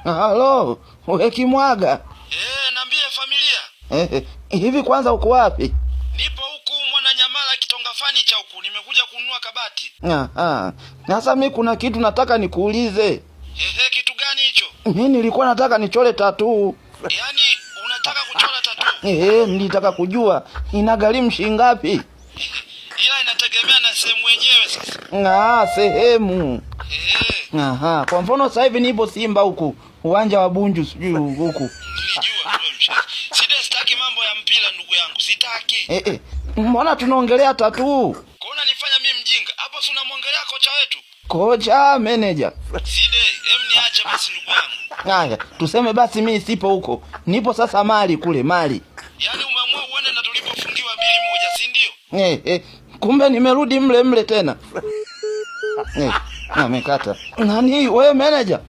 Halo, wewe Kimwaga. Niambie familia. Hivi kwanza uko wapi? Nipo huku Mwananyamala Kitonga Furniture huku. Nimekuja kununua kabati. Sasa mimi kuna kitu nataka nikuulize. Kitu gani hicho? Mimi nilikuwa nataka nichole tattoo. Yaani unataka kuchora tattoo? Nilitaka kujua inagharimu shilingi ngapi? Ila inategemea na sehemu yenyewe sasa. Sehemu. Kwa mfano sasa hivi nipo Simba huku, uwanja wa Bunju sijui huku. Nilijua wewe. Sitaki mambo ya mpira ndugu yangu, sitaki. Mbona tunaongelea tattoo? Kuona nifanya mimi mjinga? Hapo si unamwongelea kocha wetu. Kocha, manager. Niache basi ndugu yangu. Haya, tuseme basi mimi sipo huko. Nipo sasa Mali kule, Mali. Yaani umeamua uende na tulipofungiwa 2-1, si ndio? Kumbe nimerudi mle tena. Amekata. Nani wewe manager?